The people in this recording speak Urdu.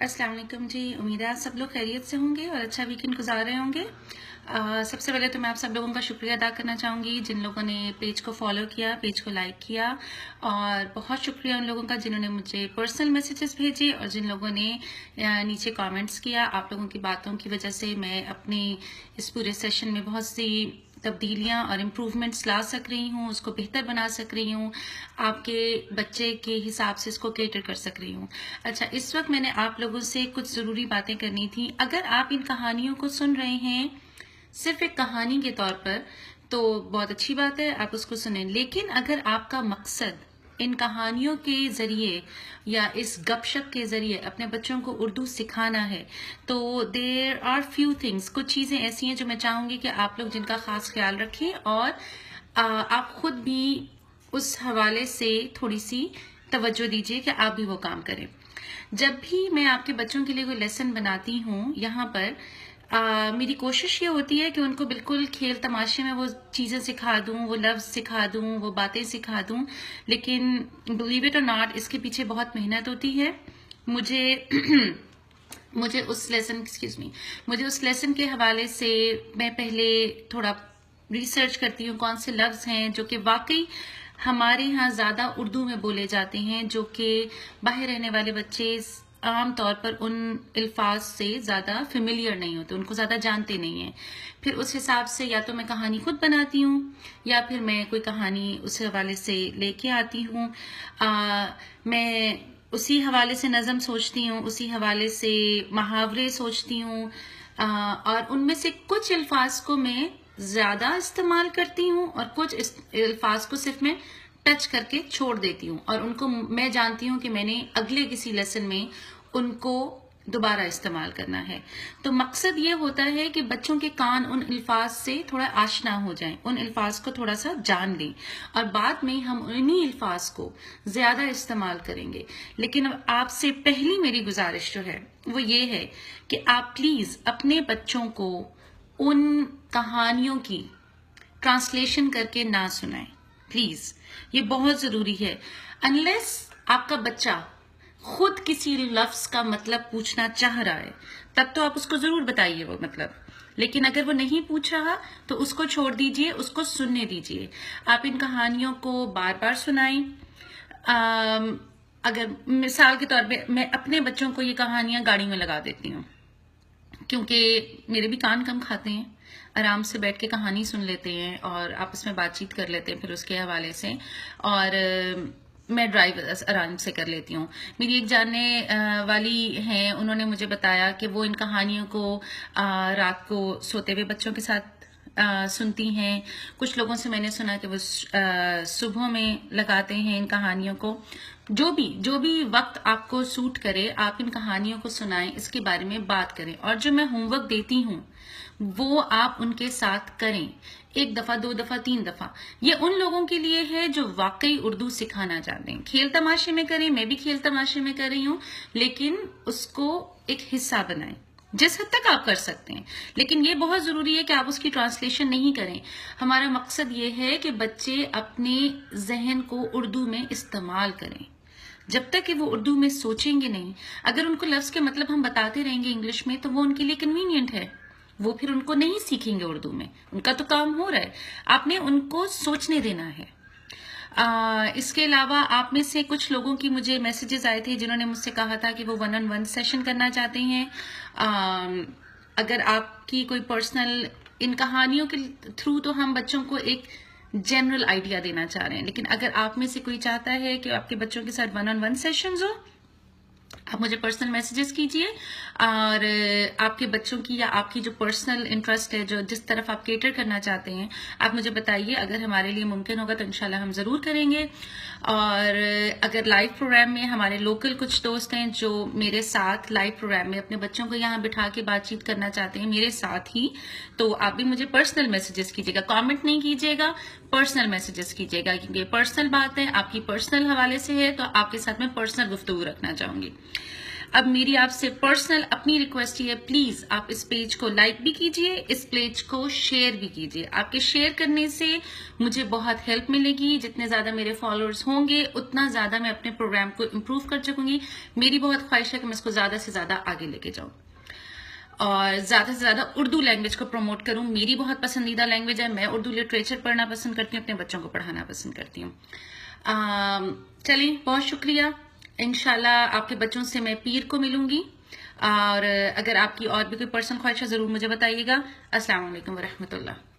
السلام علیکم جی. امید ہے آپ سب لوگ خیریت سے ہوں گے اور اچھا ویکینڈ گزار رہے ہوں گے. سب سے پہلے تو میں آپ سب لوگوں کا شکریہ ادا کرنا چاہوں گی جن لوگوں نے پیج کو فالو کیا, پیج کو لائک کیا, اور بہت شکریہ ان لوگوں کا جنہوں نے مجھے پرسنل میسیجز بھیجے اور جن لوگوں نے نیچے کامنٹس کیا. آپ لوگوں کی باتوں کی وجہ سے میں اپنے اس پورے سیشن میں بہت سی تبدیلیاں اور امپروومنٹس لا سک رہی ہوں, اس کو بہتر بنا سک رہی ہوں, آپ کے بچے کے حساب سے اس کو کیٹر کر سک رہی ہوں. اچھا, اس وقت میں نے آپ لوگوں سے کچھ ضروری باتیں کرنی تھی. اگر آپ ان کہانیوں کو سن رہے ہیں صرف ایک کہانی کے طور پر تو بہت اچھی بات ہے, آپ اس کو سنیں. لیکن اگر آپ کا مقصد ان کہانیوں کے ذریعے یا اس گپ شپ کے ذریعے اپنے بچوں کو اردو سکھانا ہے تو دیر آر فیو تھنگس, کچھ چیزیں ایسی ہیں جو میں چاہوں گی کہ آپ لوگ جن کا خاص خیال رکھیں اور آپ خود بھی اس حوالے سے تھوڑی سی توجہ دیجیے کہ آپ بھی وہ کام کریں. جب بھی میں آپ کے بچوں کے لیے کوئی لیسن بناتی ہوں یہاں پر میری کوشش یہ ہوتی ہے کہ ان کو بالکل کھیل تماشے میں وہ چیزیں سکھا دوں, وہ لفظ سکھا دوں, وہ باتیں سکھا دوں. لیکن بلیو اٹ اور ناٹ, اس کے پیچھے بہت محنت ہوتی ہے. مجھے اس لیسن کے حوالے سے میں پہلے تھوڑا ریسرچ کرتی ہوں کون سے لفظ ہیں جو کہ واقعی ہمارے ہاں زیادہ اردو میں بولے جاتے ہیں, جو کہ باہر رہنے والے بچے عام طور پر ان الفاظ سے زیادہ فیملیئر نہیں ہوتے, ان کو زیادہ جانتے نہیں ہیں. پھر اس حساب سے یا تو میں کہانی خود بناتی ہوں یا پھر میں کوئی کہانی اس حوالے سے لے کے آتی ہوں. میں اسی حوالے سے نظم سوچتی ہوں, اسی حوالے سے محاورے سوچتی ہوں, اور ان میں سے کچھ الفاظ کو میں زیادہ استعمال کرتی ہوں اور کچھ الفاظ کو صرف میں ٹچ کر کے چھوڑ دیتی ہوں, اور ان کو میں جانتی ہوں کہ میں نے اگلے کسی لیسن میں ان کو دوبارہ استعمال کرنا ہے. تو مقصد یہ ہوتا ہے کہ بچوں کے کان ان الفاظ سے تھوڑا آشنا ہو جائیں, ان الفاظ کو تھوڑا سا جان لیں, اور بعد میں ہم انہی الفاظ کو زیادہ استعمال کریں گے. لیکن آپ سے پہلی میری گزارش جو ہے وہ یہ ہے کہ آپ پلیز اپنے بچوں کو ان کہانیوں کی ٹرانسلیشن کر کے نہ سنائیں, پلیز. یہ بہت ضروری ہے. انلیس آپ کا بچہ خود کسی لفظ کا مطلب پوچھنا چاہ رہا ہے تب تو آپ اس کو ضرور بتائیے وہ مطلب, لیکن اگر وہ نہیں پوچھ رہا تو اس کو چھوڑ دیجئے, اس کو سننے دیجئے. آپ ان کہانیوں کو بار بار سنائیں. اگر مثال کے طور پہ میں اپنے بچوں کو یہ کہانیاں گاڑی میں لگا دیتی ہوں, کیونکہ میرے بھی کان کم کھاتے ہیں, آرام سے بیٹھ کے کہانی سن لیتے ہیں اور آپس میں بات چیت کر لیتے ہیں پھر اس کے حوالے سے, اور میں ڈرائیو آرام سے کر لیتی ہوں. میری ایک جاننے والی ہیں, انہوں نے مجھے بتایا کہ وہ ان کہانیوں کو رات کو سوتے ہوئے بچوں کے ساتھ سنتی ہیں. کچھ لوگوں سے میں نے سنا کہ وہ صبح میں لگاتے ہیں ان کہانیوں کو. جو بھی وقت آپ کو سوٹ کرے آپ ان کہانیوں کو سنائیں, اس کے بارے میں بات کریں, اور جو میں ہوم ورک دیتی ہوں وہ آپ ان کے ساتھ کریں, 1 دفعہ 2 دفعہ 3 دفعہ. یہ ان لوگوں کے لیے ہے جو واقعی اردو سکھانا چاہتے ہیں. کھیل تماشے میں کریں, میں بھی کھیل تماشے میں کر رہی ہوں, لیکن اس کو ایک حصہ بنائیں جس حد تک آپ کر سکتے ہیں. لیکن یہ بہت ضروری ہے کہ آپ اس کی ٹرانسلیشن نہیں کریں. ہمارا مقصد یہ ہے کہ بچے اپنے ذہن کو اردو میں استعمال کریں. جب تک کہ وہ اردو میں سوچیں گے نہیں, اگر ان کو لفظ کے مطلب ہم بتاتے رہیں گے انگلش میں تو وہ ان کے لیے کنوینئنٹ ہے, وہ پھر ان کو نہیں سیکھیں گے اردو میں. ان کا تو کام ہو رہا ہے, آپ نے ان کو سوچنے دینا ہے. اس کے علاوہ آپ میں سے کچھ لوگوں کی مجھے میسیجز آئے تھے جنہوں نے مجھ سے کہا تھا کہ وہ 1-on-1 سیشن کرنا چاہتے ہیں. اگر آپ کی کوئی پرسنل ان کہانیوں کے تھرو تو ہم بچوں کو ایک جنرل آئیڈیا دینا چاہ رہے ہیں, لیکن اگر آپ میں سے کوئی چاہتا ہے کہ آپ کے بچوں کے ساتھ 1-on-1 سیشنز ہو, آپ مجھے پرسنل میسیجز کیجئے, اور آپ کے بچوں کی یا آپ کی جو پرسنل انٹرسٹ ہے, جو جس طرف آپ کیٹر کرنا چاہتے ہیں, آپ مجھے بتائیے. اگر ہمارے لیے ممکن ہوگا تو انشاءاللہ ہم ضرور کریں گے. اور اگر لائیو پروگرام میں ہمارے لوکل کچھ دوست ہیں جو میرے ساتھ لائیو پروگرام میں اپنے بچوں کو یہاں بٹھا کے بات چیت کرنا چاہتے ہیں میرے ساتھ ہی, تو آپ بھی مجھے پرسنل میسیجز کیجیے گا, کامنٹ نہیں کیجیے گا, پرسنل میسیجز کیجیے گا, کیونکہ یہ پرسنل بات ہے, آپ کی پرسنل حوالے سے ہے, تو آپ کے ساتھ میں پرسنل گفتگو رکھنا چاہوں گی. اب میری آپ سے پرسنل اپنی ریکویسٹ یہ ہے، پلیز آپ اس پیج کو لائک بھی کیجئے، اس پیج کو شیئر بھی کیجئے. آپ کے شیئر کرنے سے مجھے بہت ہیلپ ملے گی. جتنے زیادہ میرے فالوورز ہوں گے اتنا زیادہ میں اپنے پروگرام کو امپروو کر سکوں گی. میری بہت خواہش ہے کہ میں اس کو زیادہ سے زیادہ آگے لے کے جاؤں اور زیادہ سے زیادہ اردو لینگویج کو پروموٹ کروں. میری بہت پسندیدہ لینگویج ہے، میں اردو لٹریچر پڑھنا پسند کرتی ہوں، اپنے بچوں کو پڑھانا پسند کرتی ہوں. چلیں، بہت شکریہ. انشاءاللہ آپ کے بچوں سے میں پیر کو ملوں گی، اور اگر آپ کی اور بھی کوئی پرسنل خواہش ہے ضرور مجھے بتائیے گا. السلام علیکم ورحمۃ اللہ.